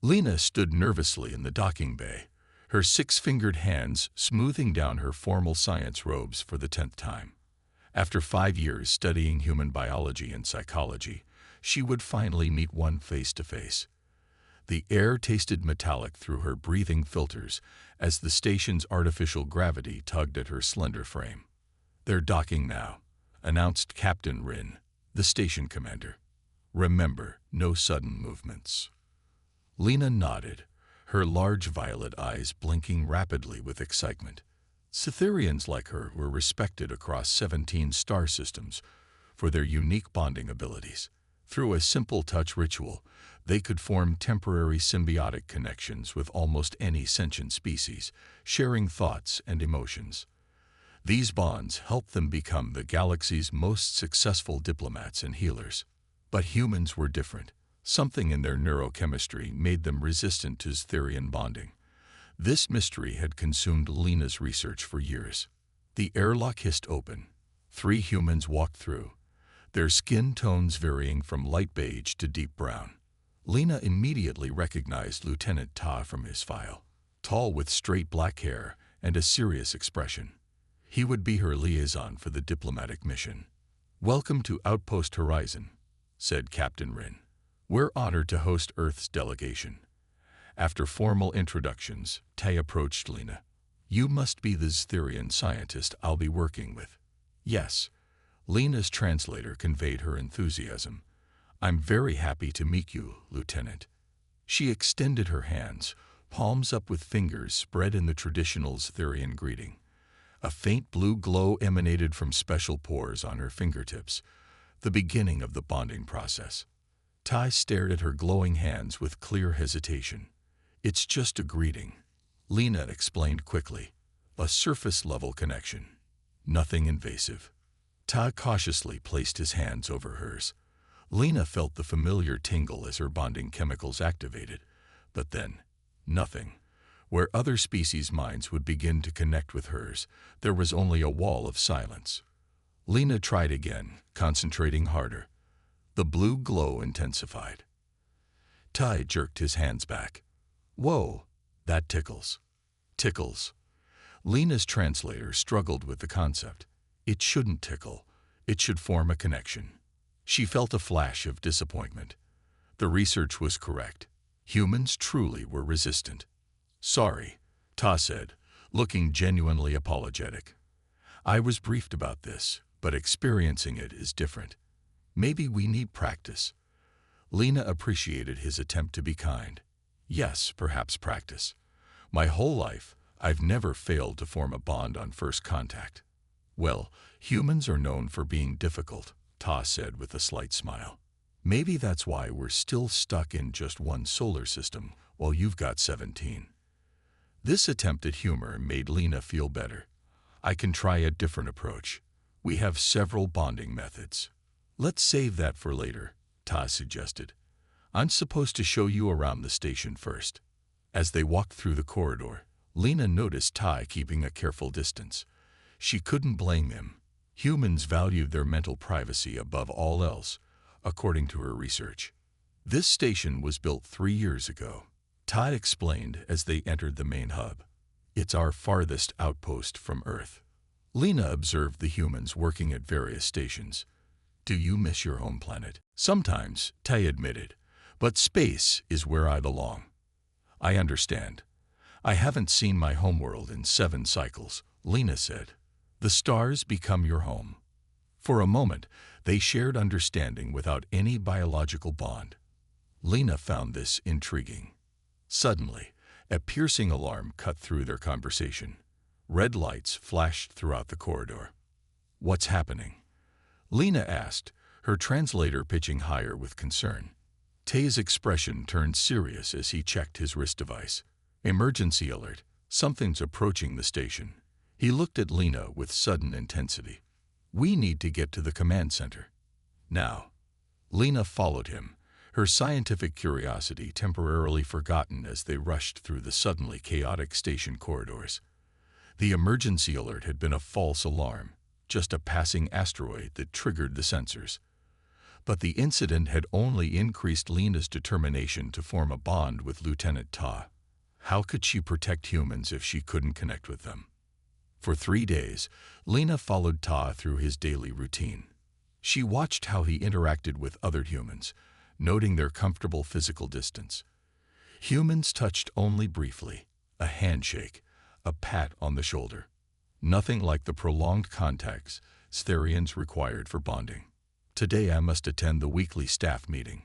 Lena stood nervously in the docking bay, her six-fingered hands smoothing down her formal science robes for the 10th time. After 5 years studying human biology and psychology, she would finally meet one face-to-face. The air tasted metallic through her breathing filters as the station's artificial gravity tugged at her slender frame. "They're docking now," announced Captain Rin, the station commander. "Remember, no sudden movements." Lena nodded, her large violet eyes blinking rapidly with excitement. Cytherians like her were respected across 17 star systems for their unique bonding abilities. Through a simple touch ritual, they could form temporary symbiotic connections with almost any sentient species, sharing thoughts and emotions. These bonds helped them become the galaxy's most successful diplomats and healers. But humans were different. Something in their neurochemistry made them resistant to Cytherian bonding. This mystery had consumed Lena's research for years. The airlock hissed open. 3 humans walked through, their skin tones varying from light beige to deep brown. Lena immediately recognized Lieutenant Ta from his file, tall with straight black hair and a serious expression. He would be her liaison for the diplomatic mission. "Welcome to Outpost Horizon," said Captain Rin. "We're honored to host Earth's delegation." After formal introductions, Tay approached Lena. "You must be the Cytherian scientist I'll be working with." "Yes." Lena's translator conveyed her enthusiasm. "I'm very happy to meet you, Lieutenant." She extended her hands, palms up with fingers spread in the traditional Cytherian greeting. A faint blue glow emanated from special pores on her fingertips, the beginning of the bonding process. Ty stared at her glowing hands with clear hesitation. "It's just a greeting," Lena explained quickly. "A surface-level connection. Nothing invasive." Ty cautiously placed his hands over hers. Lena felt the familiar tingle as her bonding chemicals activated. But then, nothing. Where other species' minds would begin to connect with hers, there was only a wall of silence. Lena tried again, concentrating harder. The blue glow intensified. Ty jerked his hands back. "Whoa, that tickles." "Tickles." Lena's translator struggled with the concept. It shouldn't tickle. It should form a connection. She felt a flash of disappointment. The research was correct. Humans truly were resistant. "Sorry," Ta said, looking genuinely apologetic. "I was briefed about this, but experiencing it is different. Maybe we need practice." Lena appreciated his attempt to be kind. "Yes, perhaps practice. My whole life, I've never failed to form a bond on first contact." "Well, humans are known for being difficult," Ta said with a slight smile. "Maybe that's why we're still stuck in just one solar system, while you've got 17. This attempt at humor made Lena feel better. "I can try a different approach. We have several bonding methods." "Let's save that for later," Ta suggested. "I'm supposed to show you around the station first." As they walked through the corridor, Lena noticed Ty keeping a careful distance. She couldn't blame him. Humans valued their mental privacy above all else, according to her research. "This station was built 3 years ago," Ty explained as they entered the main hub. "It's our farthest outpost from Earth." Lena observed the humans working at various stations. "Do you miss your home planet?" "Sometimes," Ty admitted, "but space is where I belong." "I understand. I haven't seen my homeworld in 7 cycles," Lena said. "The stars become your home." For a moment, they shared understanding without any biological bond. Lena found this intriguing. Suddenly, a piercing alarm cut through their conversation. Red lights flashed throughout the corridor. "What's happening?" Lena asked, her translator pitching higher with concern. Tay's expression turned serious as he checked his wrist device. "Emergency alert. Something's approaching the station." He looked at Lena with sudden intensity. "We need to get to the command center. Now." Lena followed him, her scientific curiosity temporarily forgotten as they rushed through the suddenly chaotic station corridors. The emergency alert had been a false alarm, just a passing asteroid that triggered the sensors. But the incident had only increased Lena's determination to form a bond with Lieutenant Ta. How could she protect humans if she couldn't connect with them? For 3 days, Lena followed Ta through his daily routine. She watched how he interacted with other humans, noting their comfortable physical distance. Humans touched only briefly, a handshake, a pat on the shoulder. Nothing like the prolonged contacts Stherians required for bonding. "Today I must attend the weekly staff meeting,"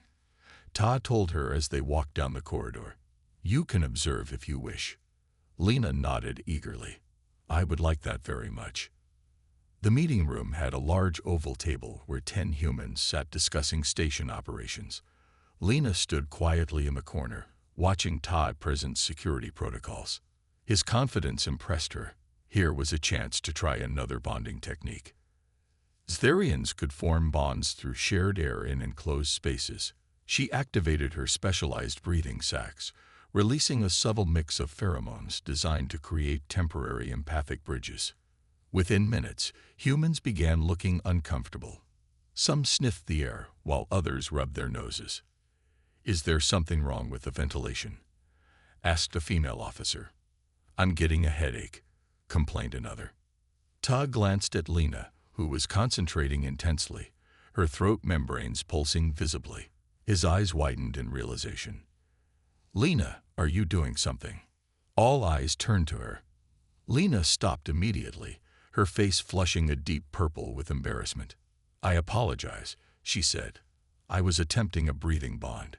Ta told her as they walked down the corridor. "You can observe if you wish." Lena nodded eagerly. "I would like that very much." The meeting room had a large oval table where 10 humans sat discussing station operations. Lena stood quietly in the corner, watching Ta present security protocols. His confidence impressed her. Here was a chance to try another bonding technique. Stherians could form bonds through shared air in enclosed spaces. She activated her specialized breathing sacs, releasing a subtle mix of pheromones designed to create temporary empathic bridges. Within minutes, humans began looking uncomfortable. Some sniffed the air, while others rubbed their noses. "Is there something wrong with the ventilation?" asked a female officer. "I'm getting a headache," complained another. Ta glanced at Lena, who was concentrating intensely, her throat membranes pulsing visibly. His eyes widened in realization. "Lena, are you doing something?" All eyes turned to her. Lena stopped immediately, her face flushing a deep purple with embarrassment. "I apologize," she said. "I was attempting a breathing bond.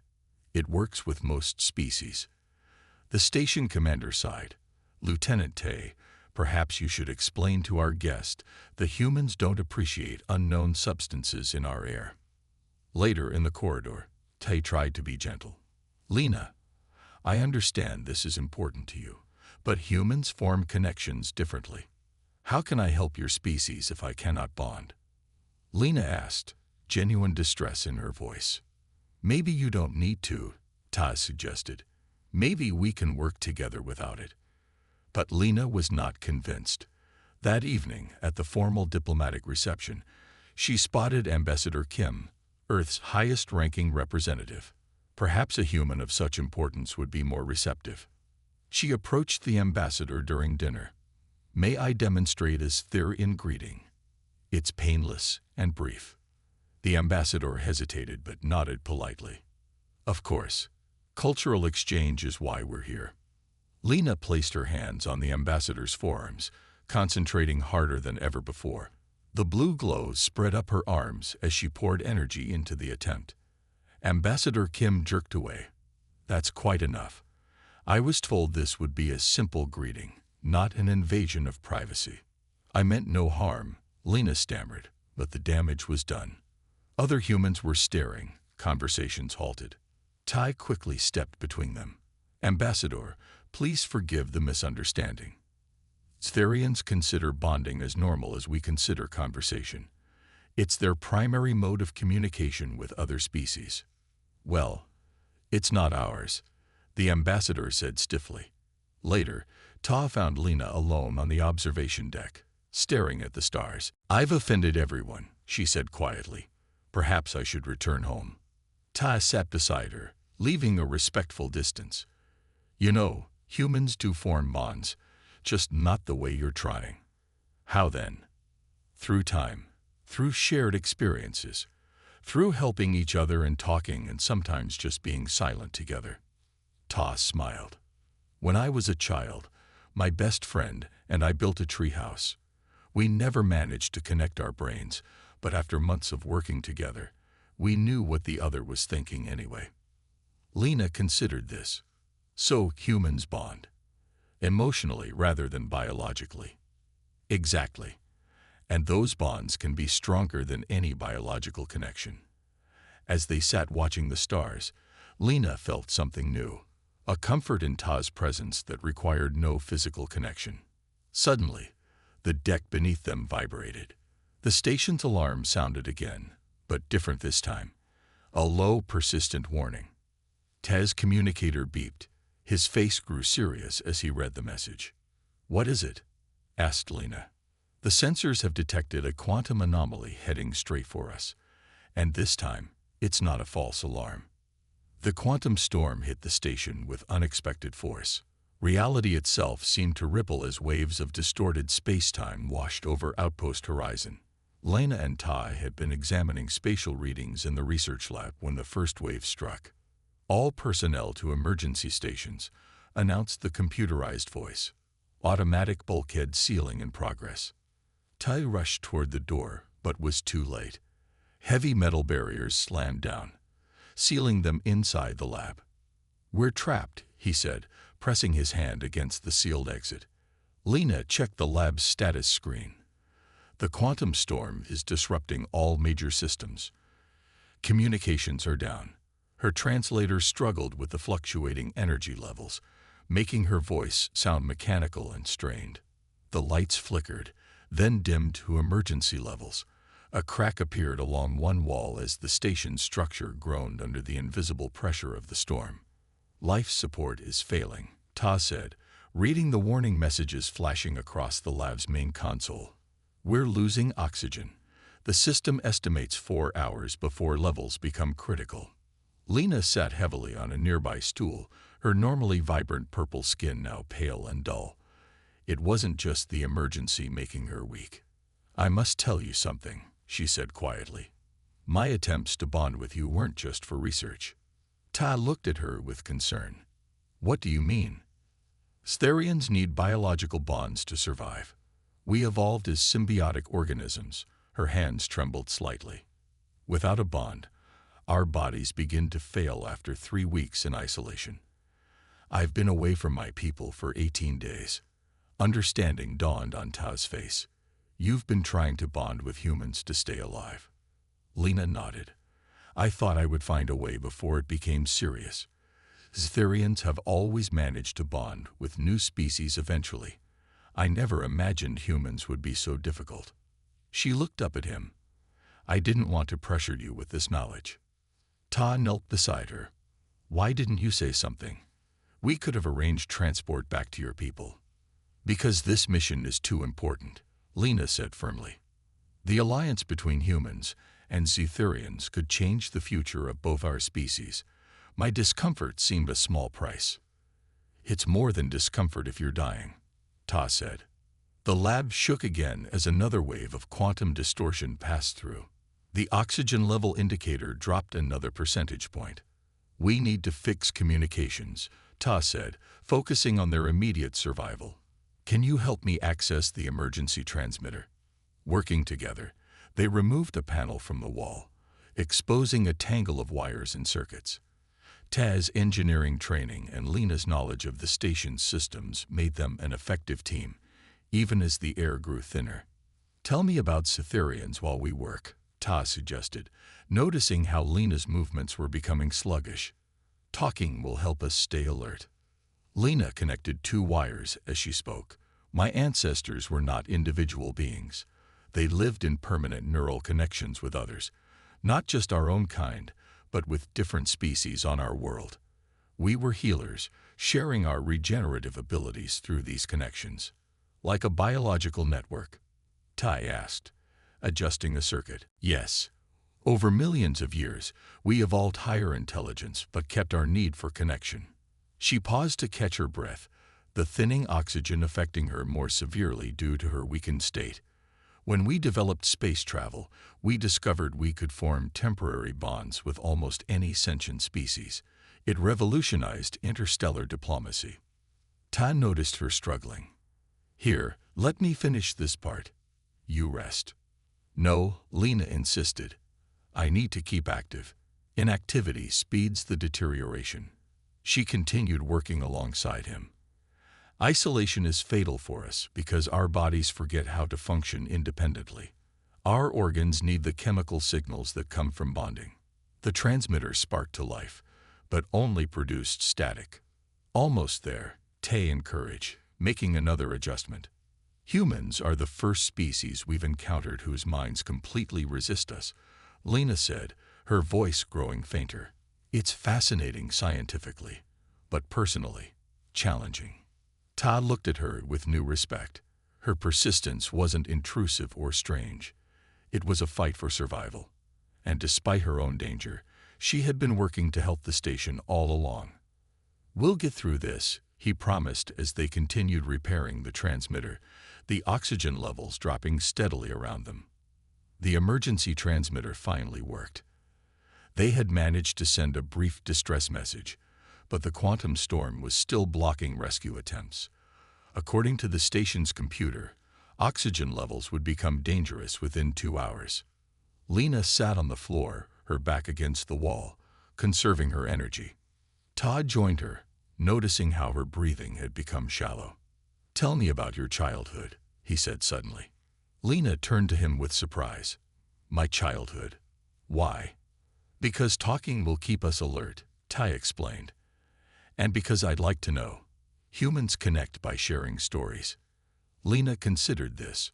It works with most species." The station commander sighed. "Lieutenant Tay, perhaps you should explain to our guest the humans don't appreciate unknown substances in our air." Later in the corridor, Tay tried to be gentle. "Lena, I understand this is important to you, but humans form connections differently. How can I help your species if I cannot bond?" Lena asked, genuine distress in her voice. "Maybe you don't need to," Ta suggested. "Maybe we can work together without it." But Lena was not convinced. That evening, at the formal diplomatic reception, she spotted Ambassador Kim, Earth's highest-ranking representative. Perhaps a human of such importance would be more receptive. She approached the ambassador during dinner. "May I demonstrate a Stherian greeting?" "It's painless and brief." The ambassador hesitated but nodded politely. "Of course. Cultural exchange is why we're here." Lena placed her hands on the ambassador's forearms, concentrating harder than ever before. The blue glow spread up her arms as she poured energy into the attempt. Ambassador Kim jerked away. "That's quite enough. I was told this would be a simple greeting, not an invasion of privacy." "I meant no harm," Lena stammered, but the damage was done. Other humans were staring, conversations halted. Tai quickly stepped between them. "Ambassador, please forgive the misunderstanding. Stherians consider bonding as normal as we consider conversation. It's their primary mode of communication with other species." "Well, it's not ours," the ambassador said stiffly. Later, Ta found Lena alone on the observation deck, staring at the stars. "I've offended everyone," she said quietly. "Perhaps I should return home." Ta sat beside her, leaving a respectful distance. "You know, humans do form bonds, just not the way you're trying." "How then?" "Through time, through shared experiences, through helping each other and talking and sometimes just being silent together." Ta smiled. "When I was a child, my best friend and I built a treehouse. We never managed to connect our brains, but after months of working together, we knew what the other was thinking anyway." Lena considered this. So humans bond. Emotionally rather than biologically. Exactly. And those bonds can be stronger than any biological connection. As they sat watching the stars, Lena felt something new. A comfort in Ta's presence that required no physical connection. Suddenly, the deck beneath them vibrated. The station's alarm sounded again, but different this time. A low, persistent warning. Taz's communicator beeped. His face grew serious as he read the message. "What is it?" asked Lena. "The sensors have detected a quantum anomaly heading straight for us, And this time, it's not a false alarm. The quantum storm hit the station with unexpected force. Reality itself seemed to ripple as waves of distorted space-time washed over Outpost Horizon. Lena and Ty had been examining spatial readings in the research lab when the first wave struck. "All personnel to emergency stations," announced the computerized voice. "Automatic bulkhead sealing in progress." Ty rushed toward the door, but was too late. Heavy metal barriers slammed down, sealing them inside the lab. "We're trapped," he said, pressing his hand against the sealed exit. Lena checked the lab's status screen. "The quantum storm is disrupting all major systems. Communications are down." Her translator struggled with the fluctuating energy levels, making her voice sound mechanical and strained. The lights flickered, then dimmed to emergency levels. A crack appeared along one wall as the station's structure groaned under the invisible pressure of the storm. "Life support is failing," Ta said, reading the warning messages flashing across the lab's main console. "We're losing oxygen. The system estimates 4 hours before levels become critical." Lena sat heavily on a nearby stool, her normally vibrant purple skin now pale and dull. It wasn't just the emergency making her weak. "I must tell you something," she said quietly. "My attempts to bond with you weren't just for research." Ta looked at her with concern. "What do you mean?" "Stherians need biological bonds to survive. We evolved as symbiotic organisms." Her hands trembled slightly. "Without a bond, our bodies begin to fail after 3 weeks in isolation. I've been away from my people for 18 days. Understanding dawned on Ta's face. "You've been trying to bond with humans to stay alive." Lena nodded. "I thought I would find a way before it became serious. Stherians have always managed to bond with new species eventually. I never imagined humans would be so difficult." She looked up at him. "I didn't want to pressure you with this knowledge." Ta knelt beside her. "Why didn't you say something? We could have arranged transport back to your people." "Because this mission is too important," Lena said firmly. "The alliance between humans and Zetherians could change the future of both our species. My discomfort seemed a small price." "It's more than discomfort if you're dying," Ta said. The lab shook again as another wave of quantum distortion passed through. The oxygen level indicator dropped another percentage point. "We need to fix communications," Ta said, focusing on their immediate survival. "Can you help me access the emergency transmitter?" Working together, they removed a panel from the wall, exposing a tangle of wires and circuits. Ta's engineering training and Lena's knowledge of the station's systems made them an effective team, even as the air grew thinner. "Tell me about Cytherians while we work," Ta suggested, noticing how Lena's movements were becoming sluggish. "Talking will help us stay alert." Lena connected 2 wires as she spoke. "My ancestors were not individual beings. They lived in permanent neural connections with others, not just our own kind, but with different species on our world. We were healers, sharing our regenerative abilities through these connections." "Like a biological network?" Tai asked, adjusting a circuit. "Yes. Over millions of years, we evolved higher intelligence but kept our need for connection." She paused to catch her breath, the thinning oxygen affecting her more severely due to her weakened state. "When we developed space travel, we discovered we could form temporary bonds with almost any sentient species. It revolutionized interstellar diplomacy." Ta noticed her struggling. "Here, let me finish this part. You rest." "No," Lena insisted. "I need to keep active. Inactivity speeds the deterioration." She continued working alongside him. "Isolation is fatal for us because our bodies forget how to function independently. Our organs need the chemical signals that come from bonding." The transmitter sparked to life, but only produced static. "Almost there," Tay encouraged, making another adjustment. "Humans are the first species we've encountered whose minds completely resist us," Lena said, her voice growing fainter. "It's fascinating scientifically, but personally challenging." Ta looked at her with new respect. Her persistence wasn't intrusive or strange. It was a fight for survival. And despite her own danger, she had been working to help the station all along. "We'll get through this," he promised as they continued repairing the transmitter, the oxygen levels dropping steadily around them. The emergency transmitter finally worked. They had managed to send a brief distress message, but the quantum storm was still blocking rescue attempts. According to the station's computer, oxygen levels would become dangerous within 2 hours. Lena sat on the floor, her back against the wall, conserving her energy. Todd joined her, noticing how her breathing had become shallow. "Tell me about your childhood," he said suddenly. Lena turned to him with surprise. "My childhood? Why?" "Because talking will keep us alert," Ty explained. "And because I'd like to know. Humans connect by sharing stories." Lena considered this.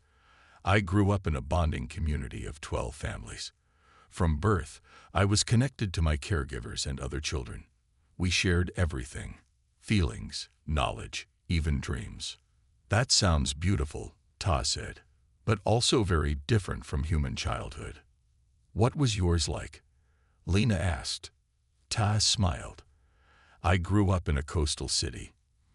"I grew up in a bonding community of 12 families. From birth, I was connected to my caregivers and other children. We shared everything: feelings, knowledge, even dreams." "That sounds beautiful," Ta said, "but also very different from human childhood." "What was yours like?" Lena asked. Ta smiled. "I grew up in a coastal city.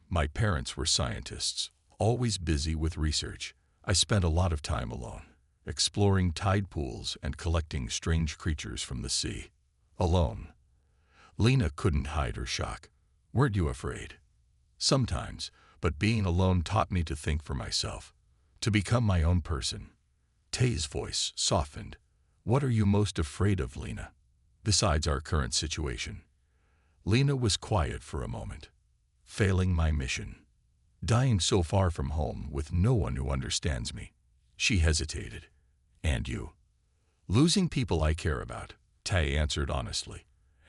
My parents were scientists, always busy with research. I spent a lot of time alone, exploring tide pools and collecting strange creatures from the sea. Alone." Lena couldn't hide her shock. "Weren't you afraid?" "Sometimes, but being alone taught me to think for myself, to become my own person." Tay's voice softened. "What are you most afraid of, Lena, besides our current situation?" Lena was quiet for a moment. "Failing my mission. Dying so far from home with no one who understands me." She hesitated. "And you?" "Losing people I care about," Tay answered honestly,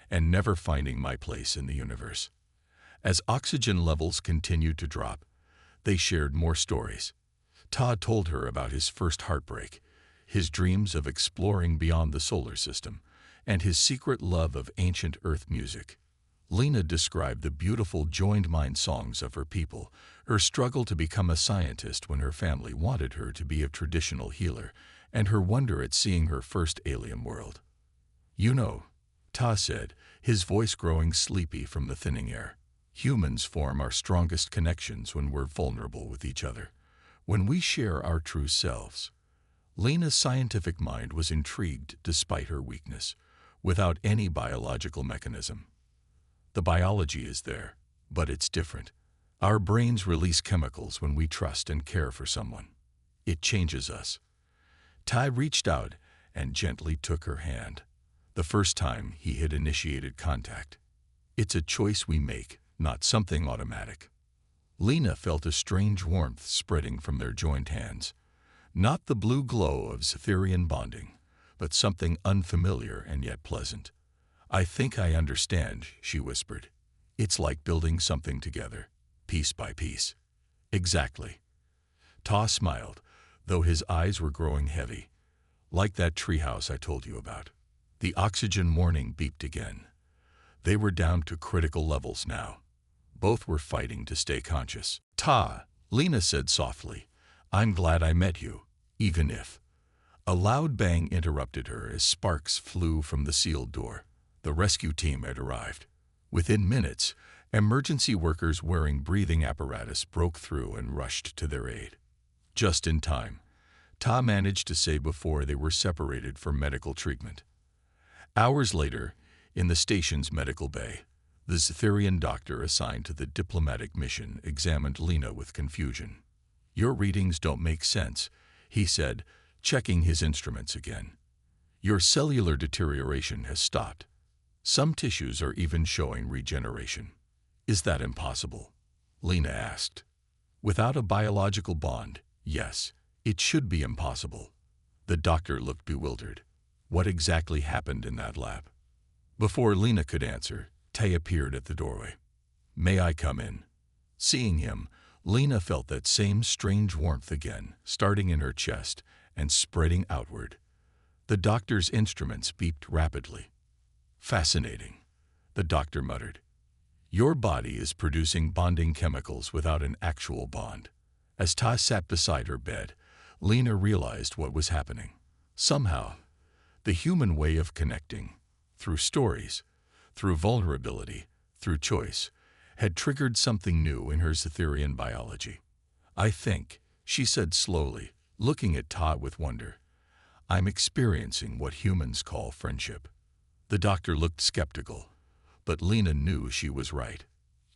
"and never finding my place in the universe." As oxygen levels continued to drop, they shared more stories. Todd told her about his first heartbreak, his dreams of exploring beyond the solar system, and his secret love of ancient Earth music. Lena described the beautiful joined mind songs of her people, her struggle to become a scientist when her family wanted her to be a traditional healer, and her wonder at seeing her first alien world. "You know," Ta said, his voice growing sleepy from the thinning air, "humans form our strongest connections when we're vulnerable with each other, when we share our true selves." Lena's scientific mind was intrigued despite her weakness, without any biological mechanism. "The biology is there, but it's different. Our brains release chemicals when we trust and care for someone. It changes us." Ty reached out and gently took her hand, the first time he had initiated contact. "It's a choice we make, not something automatic." Lena felt a strange warmth spreading from their joined hands. Not the blue glow of Cytherian bonding, but something unfamiliar and yet pleasant. "I think I understand," she whispered. "It's like building something together, piece by piece." "Exactly." Ta smiled, though his eyes were growing heavy. "Like that treehouse I told you about." The oxygen warning beeped again. They were down to critical levels now. Both were fighting to stay conscious. "Ta," Lena said softly, "I'm glad I met you, even if—" A loud bang interrupted her as sparks flew from the sealed door. The rescue team had arrived. Within minutes, emergency workers wearing breathing apparatus broke through and rushed to their aid. Just in time, Ta managed to say before they were separated for medical treatment. Hours later, in the station's medical bay, the Cytherian doctor assigned to the diplomatic mission examined Lena with confusion. "Your readings don't make sense," he said, checking his instruments again. "Your cellular deterioration has stopped. Some tissues are even showing regeneration." "Is that impossible?" Lena asked. "Without a biological bond, yes, it should be impossible." The doctor looked bewildered. What exactly happened in that lab? Before Lena could answer, Tay appeared at the doorway. "May I come in?" Seeing him, Lena felt that same strange warmth again, starting in her chest and spreading outward. The doctor's instruments beeped rapidly. "Fascinating," the doctor muttered. "Your body is producing bonding chemicals without an actual bond." As Ta sat beside her bed, Lena realized what was happening. Somehow, The human way of connecting, through stories, through vulnerability, through choice, had triggered something new in her Cytherian biology. "I think," she said slowly, looking at Todd with wonder, "I'm experiencing what humans call friendship." The doctor looked skeptical, but Lena knew she was right.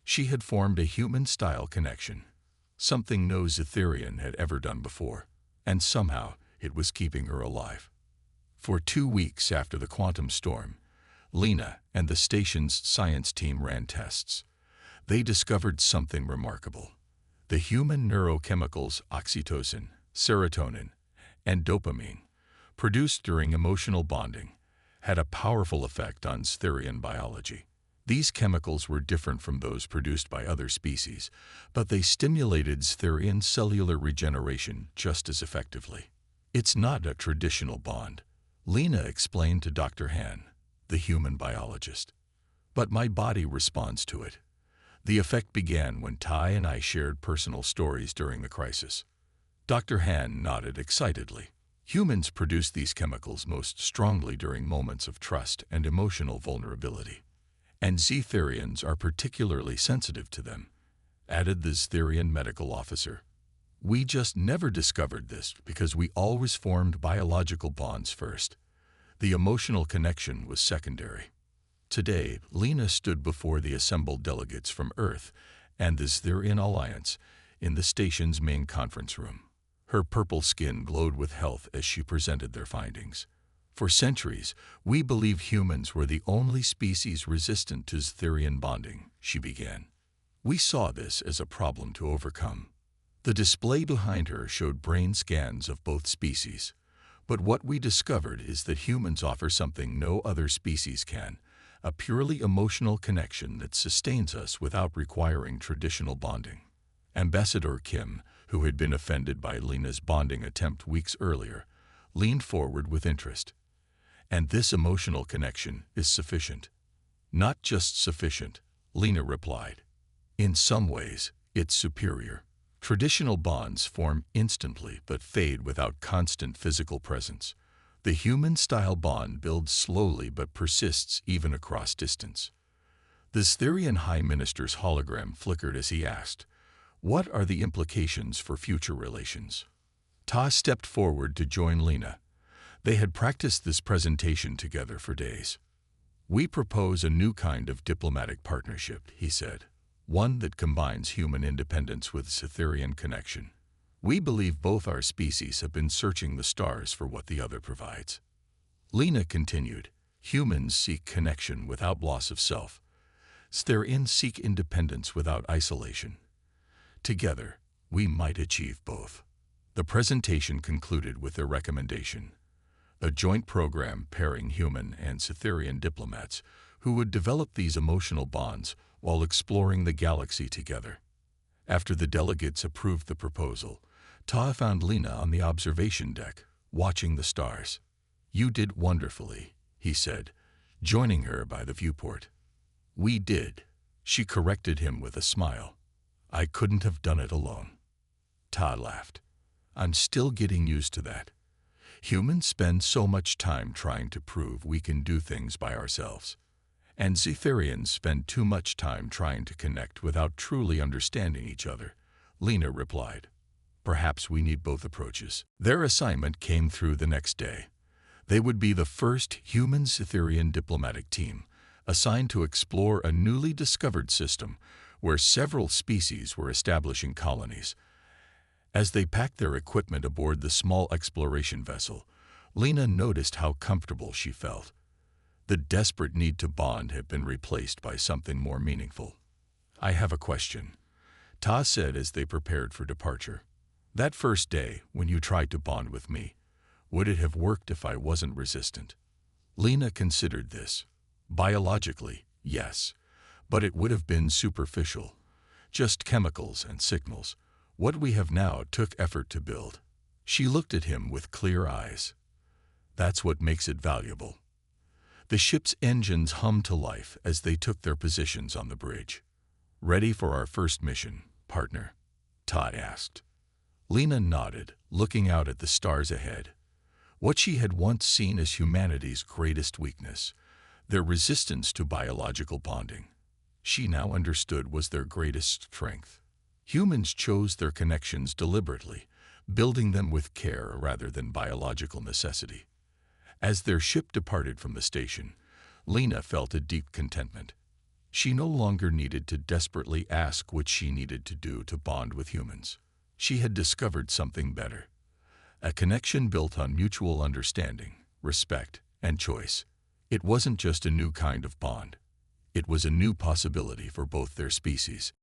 She had formed a human-style connection, something no Cytherian had ever done before, and somehow it was keeping her alive. For 2 weeks after the quantum storm, Lena and the station's science team ran tests. They discovered something remarkable. The human neurochemicals oxytocin, serotonin, and dopamine, produced during emotional bonding, had a powerful effect on Cytherian biology. These chemicals were different from those produced by other species, but they stimulated Cytherian cellular regeneration just as effectively. "It's not a traditional bond," Lena explained to Dr. Han, the human biologist. "But my body responds to it." The effect began when Ty and I shared personal stories during the crisis. Dr. Han nodded excitedly. "Humans produce these chemicals most strongly during moments of trust and emotional vulnerability. And Cytherians are particularly sensitive to them," added the Cytherian medical officer. "We just never discovered this because we always formed biological bonds first. The emotional connection was secondary." Today, Lena stood before the assembled delegates from Earth and the Cytherian Alliance in the station's main conference room. Her purple skin glowed with health as she presented their findings. "For centuries, we believed humans were the only species resistant to Cytherian bonding," she began. "We saw this as a problem to overcome." The display behind her showed brain scans of both species. "But what we discovered is that humans offer something no other species can, a purely emotional connection that sustains us without requiring traditional bonding." Ambassador Kim, who had been offended by Lena's bonding attempt weeks earlier, leaned forward with interest. "And this emotional connection is sufficient." "Not just sufficient," Lena replied. "In some ways, it's superior. Traditional bonds form instantly but fade without constant physical presence. The human-style bond builds slowly but persists even across distance." The Cytherian High Minister's hologram flickered as he asked, "What are the implications for future relations?" Ta stepped forward to join Lena. They had practiced this presentation together for days. "We propose a new kind of diplomatic partnership," he said, "one that combines human independence with Cytherian connection. We believe both our species have been searching the stars for what the other provides." Lena continued, "Humans seek connection without loss of self. Cytherians seek independence without isolation. Together, we might achieve both." The presentation concluded with their recommendation: a joint program pairing human and Cytherian diplomats who would develop these emotional bonds while exploring the galaxy together. After the delegates approved the proposal, Ta found Lena on the observation deck, watching the stars. "You did wonderfully," he said, joining her by the viewport. "We did," she corrected him with a smile. "I couldn't have done it alone." Ta laughed. "I'm still getting used to that. Humans spend so much time trying to prove we can do things by ourselves. And Cytherians spend too much time trying to connect without truly understanding each other," Lena replied. "Perhaps we need both approaches." Their assignment came through the next day. They would be the first human-Cytherian diplomatic team assigned to explore a newly discovered system where several species were establishing colonies. As they packed their equipment aboard the small exploration vessel, Lena noticed how comfortable she felt. The desperate need to bond had been replaced by something more meaningful. "I have a question," Ta said as they prepared for departure. "That first day, when you tried to bond with me, would it have worked if I wasn't resistant?" Lena considered this. Biologically, yes, but it would have been superficial. Just chemicals and signals. What we have now took effort to build. She looked at him with clear eyes. "That's what makes it valuable." The ship's engines hummed to life as they took their positions on the bridge. "Ready for our first mission, partner?" Ta asked. Lena nodded, looking out at the stars ahead. what she had once seen as humanity's greatest weakness, their resistance to biological bonding, she now understood was their greatest strength. Humans chose their connections deliberately, building them with care rather than biological necessity. As their ship departed from the station, Lena felt a deep contentment. She no longer needed to desperately ask what she needed to do to bond with humans. She had discovered something better. A connection built on mutual understanding, respect, and choice. It wasn't just a new kind of bond. It was a new possibility for both their species.